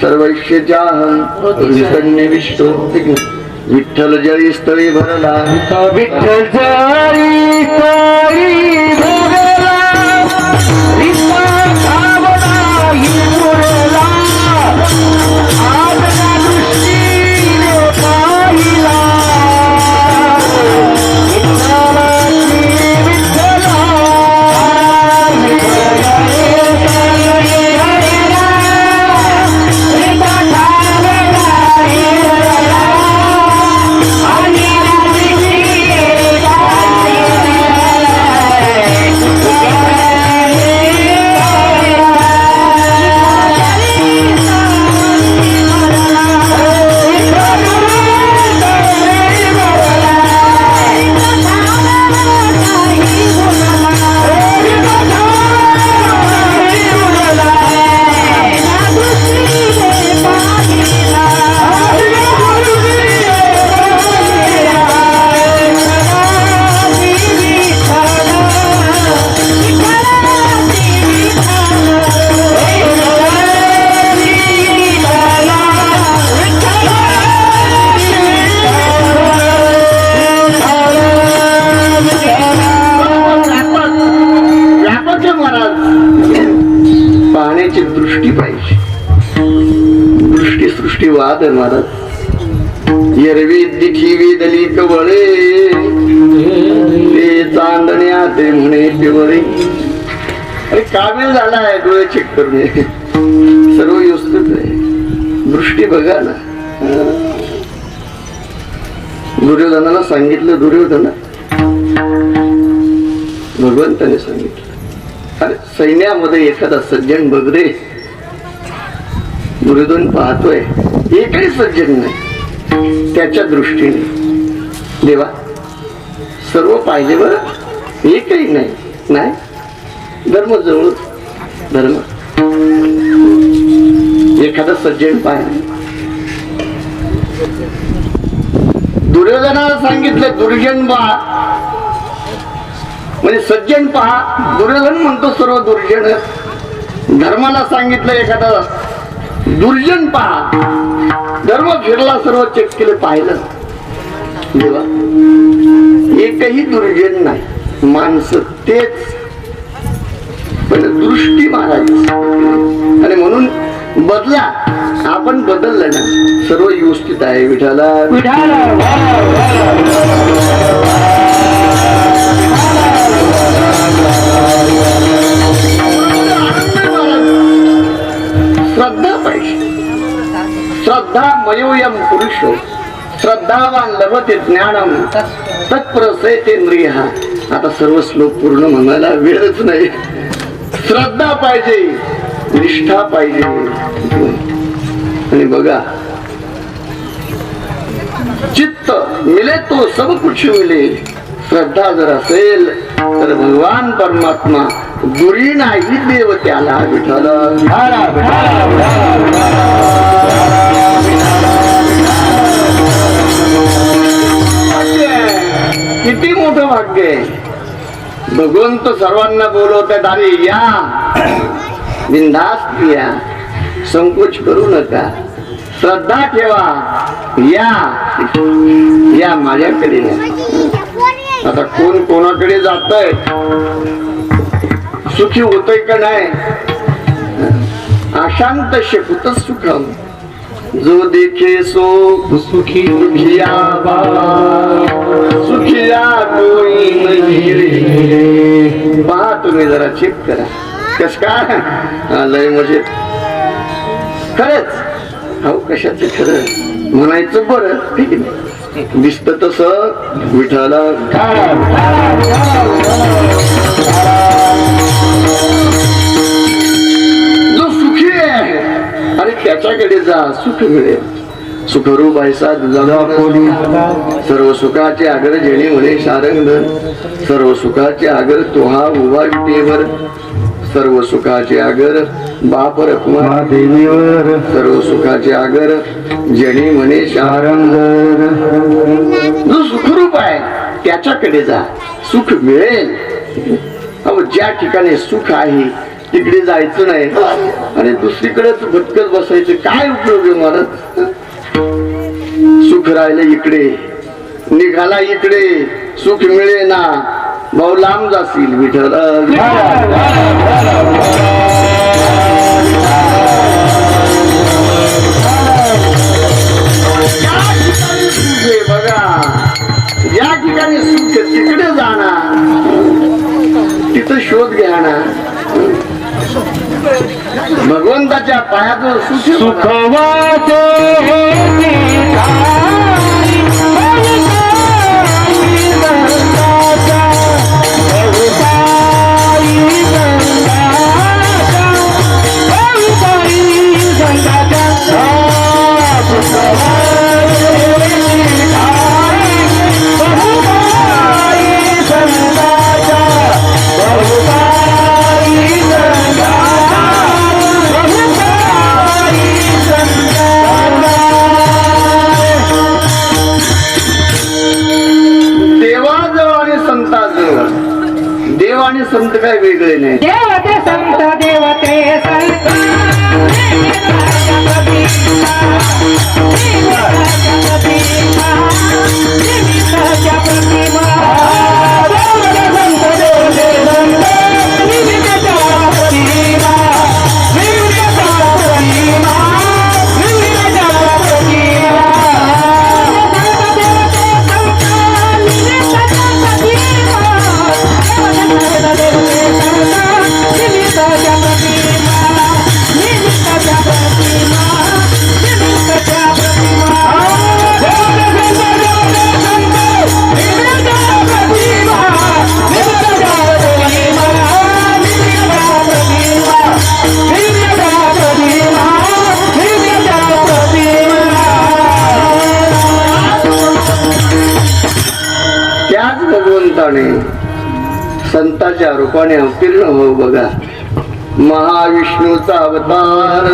सर्वैश्यजाहं विष्णु विठ्ठल जळी स्थळी भरला विठ्ठल जळी स्थळी भरला विठ्ठल भावना हिरवला आज या दृष्टीने पाहिला पाहण्याची दृष्टी पाहिजे. दृष्टी सृष्टी वाद महाराज एरवी दिठी वेदली कवळे ते चांदण्या ते म्हणे पिवळे. अरे काबिल झालाय डोळे चेक करणे सर्व व्यवस्थित आहे. दृष्टी बघा ना. दुर्योधनाला सांगितलं दुर्योधना भगवंताने सांगितलं अरे सैन्यामध्ये एखादा सज्जन बघ रे. दुर्योधन पाहतोय एकही सज्जन नाही. त्याच्या दृष्टीने देवा सर्व पाहिजे बर एकही नाही. नाही धर्म जवळ धर्म एखादा सज्जन पाहिजे. दुर्योधनाला सांगितलं दुर्जन बा म्हणजे सज्जन पहा. दुर्योधन म्हणतो सर्व दुर्जन. धर्माला सांगितलं एखादा दुर्जन पहा. धर्म फिरला सर्व चेक केलं पाहिलं देवा एकही दुर्जन नाही. माणसं तेच पण दृष्टी मारायची. आणि म्हणून बदला आपण बदललं ना सर्व व्यवस्थित आहे. विठाला श्रद्धा पाहिजे. श्रद्धा मयोयम पुरुषो श्रद्धावान लभते ज्ञानम तत्प्रसेतेंद्रिय. आता सर्व श्लोक पूर्ण म्हणायला वेळच नाही. श्रद्धा पाहिजे निष्ठा पाहिजे. आणि बघा चित्त मिले तो सब कुछ मिले. श्रद्धा जर असेल तर भगवान परमात्मा दुरी नाही देव त्याला. विठ्ठल किती मोठं भाग्य आहे. भगवंत सर्वांना बोलवते दारी या बिनधास्त या संकोच करू नका. श्रद्धा ठेवा या माझ्याकडे. आता कोण कोणाकडे जातय सुखी होतय का नाही. अशांत शेकुत सुखम जो देखे सो सुखी सुखिया बाबा सुखिया कोई नहीं रे. पहा तुम्ही जरा चेक करा कस काय लय म्हणजे खरंच हो कशाच खरं म्हणायचं बरं ठीक आहे. दिसत तस विठाला जो सुखी आहे आणि त्याच्याकडे जा सुख मिळेल. सुखरूप ऐसा सर्व सुखाचे आगर जेणे म्हणे सारंग. सर्व सुखाचे आगर तोहा उभा विटेवर. सर्व सुखाचे आगर बाप रखमा देवीवर. सर्व सुखाचे आगर जणी म्हणे शारंग. जो सुखरूप आहे त्याच्याकडे जा सुख मिळेल. अहो ज्या ठिकाणी सुख आहे तिकडे जायचं नाही आणि दुसरीकडेच भटकत बसायचं, काय उपयोग आहे महाराज? सुख राहिलं इकडे, निघाला इकडे, सुख मिळे ना, भाऊ लांब जाशील विठ्ठल. बघा, या ठिकाणी सुख तिकडे जाणार, तिथं शोध घ्या ना. भगवंताच्या पायाचं सुख सुखवाचे देव आणि संत काय वेगळे नाही. देवते संत देवते संत संतांच्या रूपाने अवतीर्ण हो. बघा, महाविष्णूचा अवतार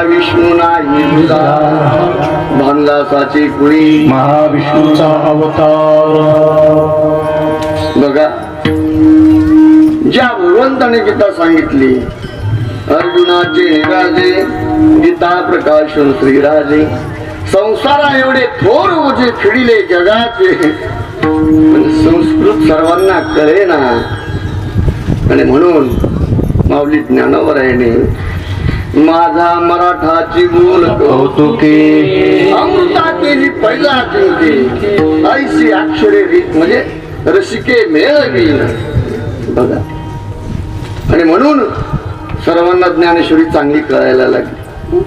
विष्णू नाही तुझा भानदासाची कुळी. महाविष्णूचा अवतार बघा, ज्या भगवंताने गीता सांगितली, अर्जुनाचे निराजे गीता प्रकाशन श्रीराजे, संसारा एवढे थोर ओझे फिडिले जगाचे, पण संस्कृत सर्वांना कळे ना. आणि म्हणून माऊली ज्ञानोबरायाने माझा मराठाची बोल कौतुके अमृता केली पहिला चिंते, ऐशी अक्षरे रीत म्हणजे रसिके मेळवी. बघा, आणि म्हणून सर्वांना ज्ञानेश्वरी चांगली कळायला लागली.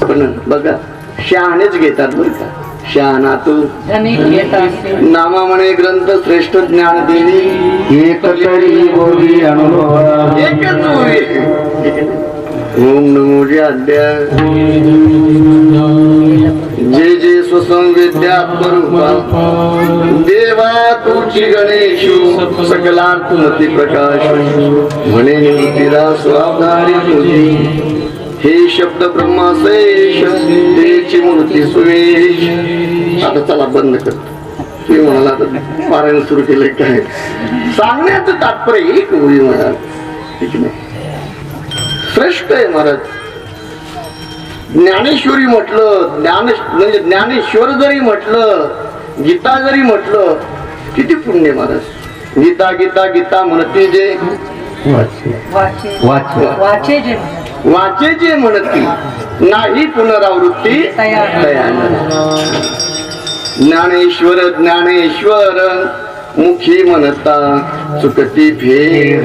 पण बघा, शहाणेच घेतात बरं का. शहाणा तू नामा म्हणे ग्रंथ श्रेष्ठ ज्ञान देवी, एक तरी बोली अनुभव एकच बोली. ओम नमो ज्ञाद्या जे जे स्वसंवेद्यात्मरूपा देवा तुझी गणेशू सकलात्मती प्रकाश म्हणे नितीला स्वावधारी तुझी. हे शब्द ब्रह्माशेष तेची मूर्ती सुवेश. आता चला बंद कर. तुम्ही म्हणाला आता पारायण सुरू केलंय काय? सांगण्याचं तात्पर्य एक ओळी महाराज, ठीक नाही, श्रेष्ठ आहे महाराज. ज्ञानेश्वरी म्हटलं, ज्ञान म्हणजे ज्ञानेश्वर जरी म्हटलं, गीता जरी म्हटलं, किती पुण्य महाराज. गीता गीता गीता म्हणते जे वाचे जे म्हणती नाही पुनरावृत्ती तयार. ज्ञानेश्वर ज्ञानेश्वर मुखी म्हणता चुकती फेर.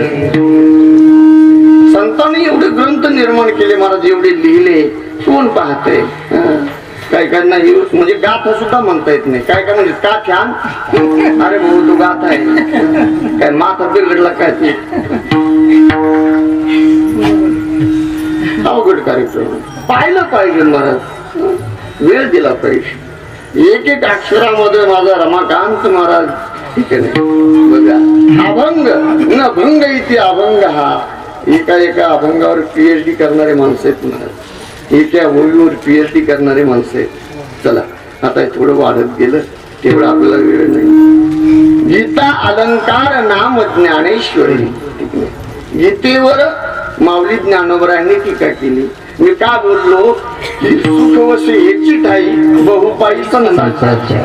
संतांनी एवढे ग्रंथ निर्माण केले महाराज, एवढे लिहिले, कोण पाहते? काय काय नाही म्हणजे गाथा सुद्धा म्हणता येत नाही. काय काय म्हणजे का छान, अरे भाऊ तू गाथ आहे काय, माथा बिघडला काय ते अवघड कार्यक्रम. पाहिलं पाहिजे महाराज, वेळ दिला पाहिजे. एक एक अक्षरामध्ये माझा रमाकांत महाराज, ठीक आहे नाही. बघा, अभंग न भंग इथे अभंग हा. एका एका अभंगावर PhD करणारे माणसं आहेत महाराज, एका ओळीवर PhD करणारे माणसं आहेत. चला आता थोडं वाढत गेलं, तेवढं आपल्याला वेळ नाही. गीता अलंकार नाम ज्ञानेश्वरी. गीतेवर माऊली ज्ञानोबरांनी टीका केली. मी का बोललो की सुख व सेहेची ठाई बहुपाई संसार.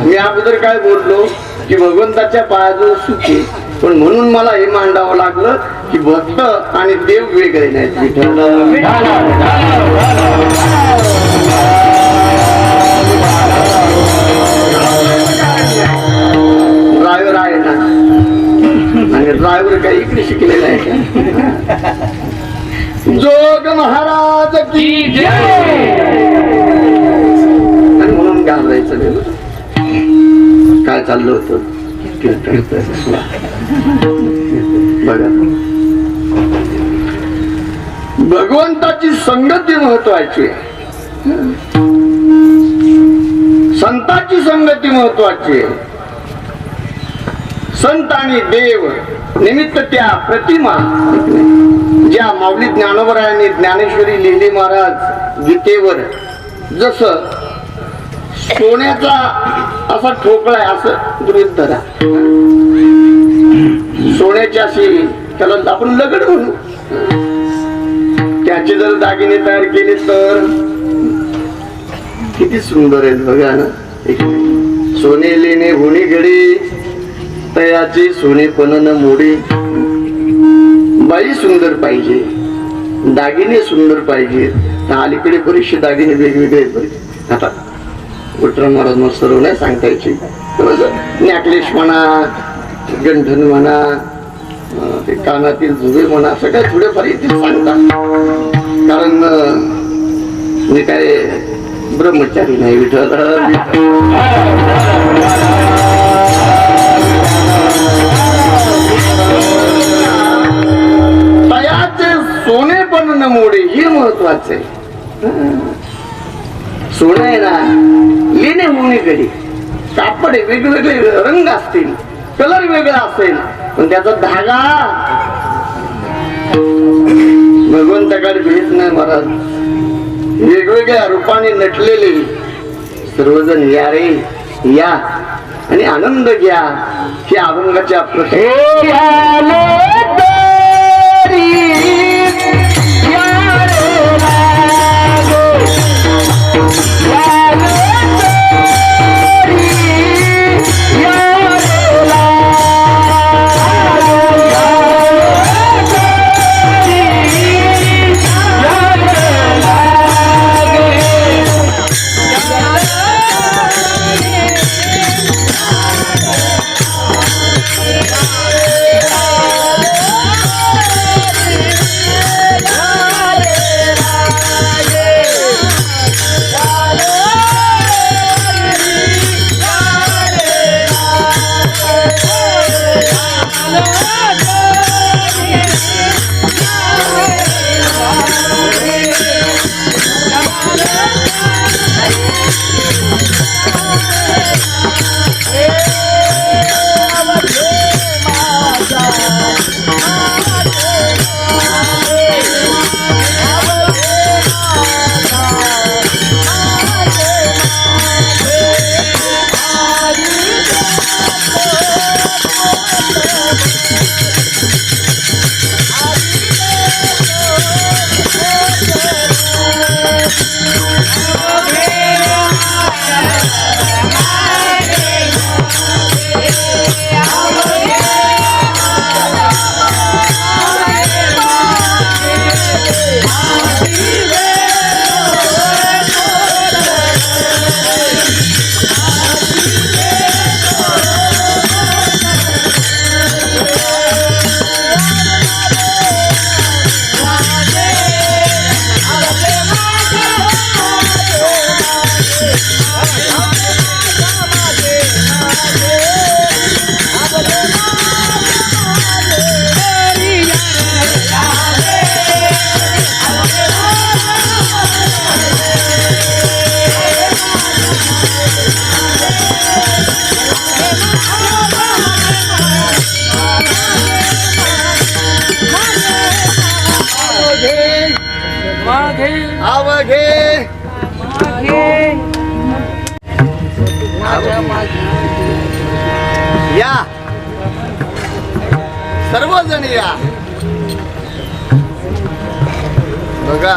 मी अगोदर काय बोललो की भगवंताच्या पायाजवळ सुख आहे, पण म्हणून मला हे मांडावं लागलं की भक्त आणि देव वेगळे नाहीत. ड्रायव्हर आहे ना, आणि ड्रायव्हर काही इकडे शिकलेला आहे का? जोग महाराज की जय. आणि म्हणून घाबरायचं नाही. काय चाललं होतं बघा, भगवंताची संगती महत्वाची आहे, संतांची संगती महत्वाची आहे. संत आणि देव निमित्त त्या प्रतिमा ज्या माऊली ज्ञानोबरायांनी ज्ञानेश्वरी लिहिली महाराज गीतेवर, जसं सोन्याचा असा ठोकळा आहे असं गृहीत धरा. सोन्याची अशी त्याला आपण लगड म्हणू, त्याचे जर दागिने तयार केले तर किती सुंदर आहेत बघा ना. सोने लेणे होणी घडी तयाची सोने पण न मोडी. बाई सुंदर पाहिजे, दागिने सुंदर पाहिजे. अलीकडे बरेचसे दागिने वेगवेगळे आहेत. आता विठ्ठल महाराज सर्व नाही सांगता यायची. नॅकलेस म्हणा, गंठन म्हणा, ते कानातील झुबे म्हणा, सगळ्या थोडेफार इथे सांगतात. कारण मी काय ब्रह्मचारी नाही. विठ्ठल तयाचे सोने पण न मोडे हे महत्वाचे आहे. सोनं आहे ना, लेणे होणे घडी कापड वेगवेगळे रंग असतील, कलर वेगळा असेल, पण त्याचा धागा भगवंताकडे भेट नाही महाराज. वेगवेगळ्या रूपाने नटलेले सर्वजण या रे या आणि आनंद घ्या. हे अभंगाच्या या सर्वजण या. बघा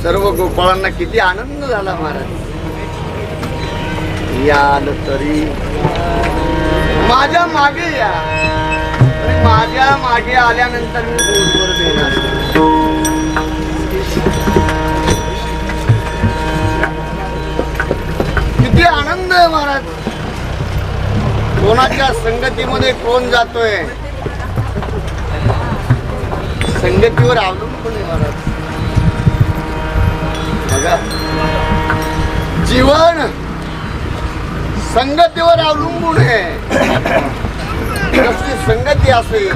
सर्व गोपाळांना किती आनंद झाला महाराज. याल तरी माझ्या मागे या. आणि माझ्या मागे आल्यानंतर मी दूरवर देणार. किती आनंद आहे महाराज. कोणाच्या संगतीमध्ये कोण जातोय संगतीवर अवलंबून आहे महाराज. बघा जीवन संगतीवर अवलंबून आहे. कसली संगती असेल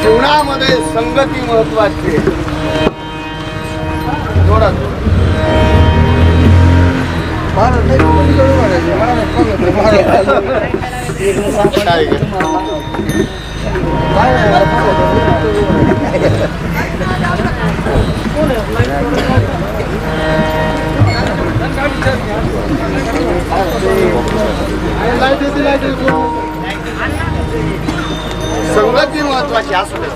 जीवनामध्ये संगती महत्वाची. थोडा संगती महत्वाची असू दे.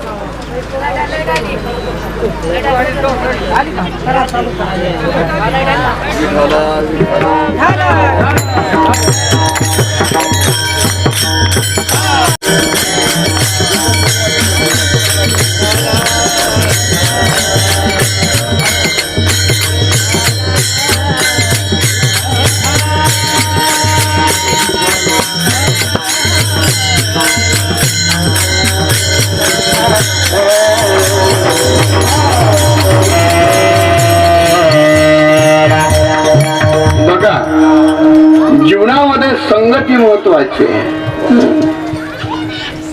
जीवनामध्ये संगती महत्वाची.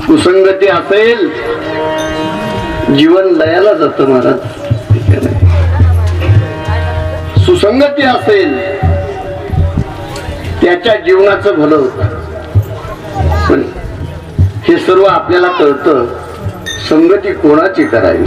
कुसंगती असेल जीवन लयाला जात महाराज. सुसंगती असेल त्याच्या जीवनाचं भलं होतं. पण हे सर्व आपल्याला कळतं संगती कोणाची करावी.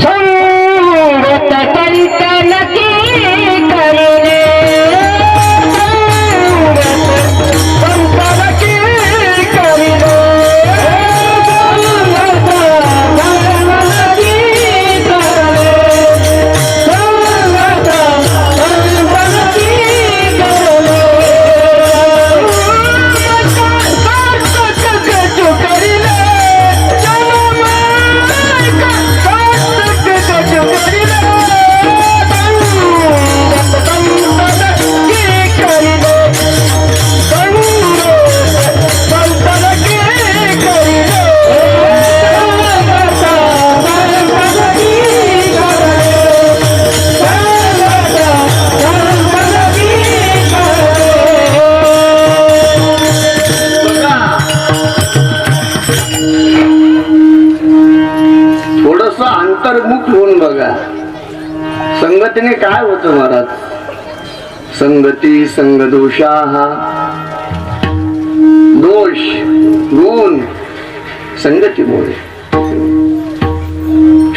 अंतर्मुख होऊन बघा संगतीने काय होतं महाराज. संगती संगदोषा दोष गुण संगतीमुळे.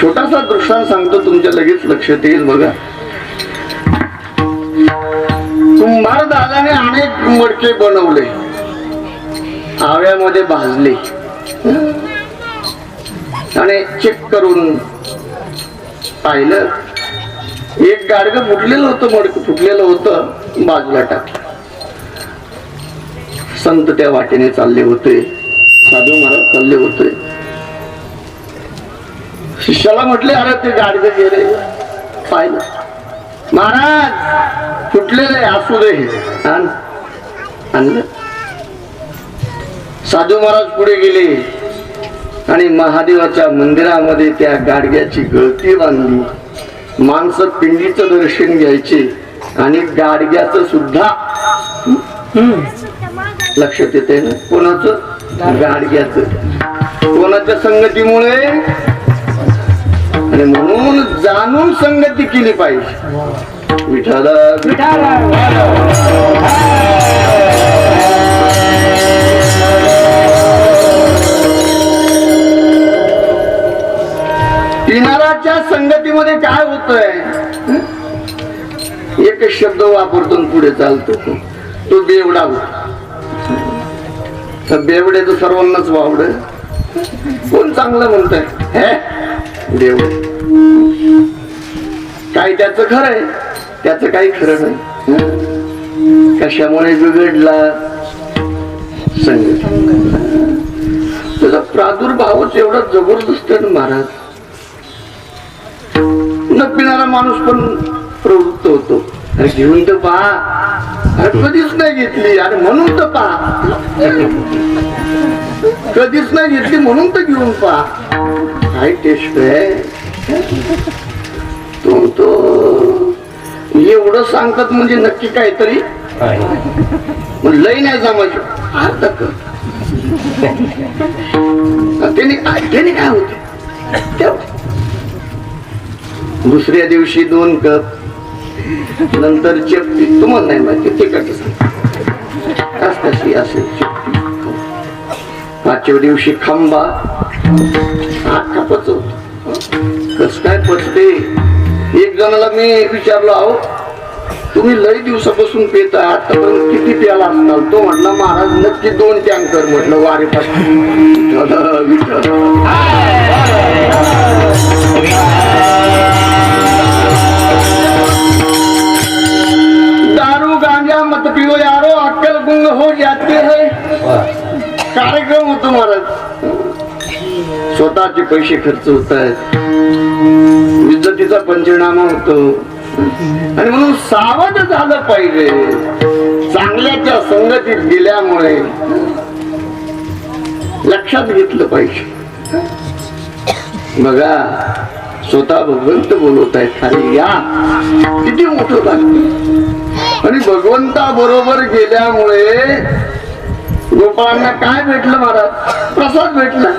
छोटासा दृष्टांत सांगतो तुमच्या लगेच लक्षात येईल. बघा कुंभार दादाने अनेक मडके बनवले आव्यामध्ये भाजले आणि चेक करून पाहिलं एक गाडगं फुटलेलं होतं. मडकं फुटलेलं होतं बाजूला टाकलं. संत त्या वाटेने चालले होते. साधू महाराज चालले होते. शिष्याला म्हटले अरे ते गाडगं गेले. पाहिलं महाराज फुटलेले असू दे आणलं. साधू महाराज पुढे गेले आणि महादेवाच्या मंदिरामध्ये त्या गाडग्याची गळती बांधली. माणसं पिंडीचं दर्शन घ्यायचे आणि गाडग्याचं सुद्धा लक्षात येते ना. कोणाचं गाडग्याचं कोणाच्या संगतीमुळे. आणि म्हणून जाणून संगती केली पाहिजे. विठाला किनाराच्या संगतीमध्ये काय होतंय. एकच शब्द वापरतो पुढे चालतो तो बेवडा होतो. तर बेवड्याचं सर्वांनाच वावड. कोण चांगलं म्हणतंय? हे देव काय त्याचं खरं आहे, त्याचं काही खरं नाही. कशामुळे बिघडला? संगत. त्याचा प्रादुर्भावच एवढा जबरदस्त आहे ना महाराज. न पिणारा माणूस पण प्रवृत्त होतो. अरे घेऊन तर पहा. अरे कधीच नाही घेतली आणि म्हणून तर पहा. कधीच नाही घेतली म्हणून तर घेऊन पहा. काय टेस्ट आहे तो एवढं सांगतात म्हणजे नक्की काहीतरी लई नाही जमायचं. अर्थ कर त्याने काय होते. दुसऱ्या दिवशी 2 कप, नंतर चपटी. तुम्हाला नाही माहिती ते कशी असेल. 5व्या दिवशी खांबा. 8 पचवतो. कस काय पचते? एक जणाला मी विचारलो, अहो तुम्ही लई दिवसापासून पेता, आतापर्यंत किती प्याला असणार? तो म्हटला महाराज नक्की 2 टँकर. म्हटलं वारे दारू गांजा मत पिओ यारो, अक्कल गुंग हो जाते है. कार्यक्रम होतो महाराज. स्वतःचे पैसे खर्च होत आहेत, इज्जतीचा पंचनामा होतो. आणि म्हणून सावध झालं पाहिजे. चांगल्याच्या संगतीत गेल्यामुळे लक्षात घेतलं पाहिजे. बघा स्वतः भगवंत बोलवत आहेत, खाली या. किती मोठं लागतं. आणि भगवंता बरोबर गेल्यामुळे गोपाळांना काय भेटलं महाराज? प्रसाद भेटला.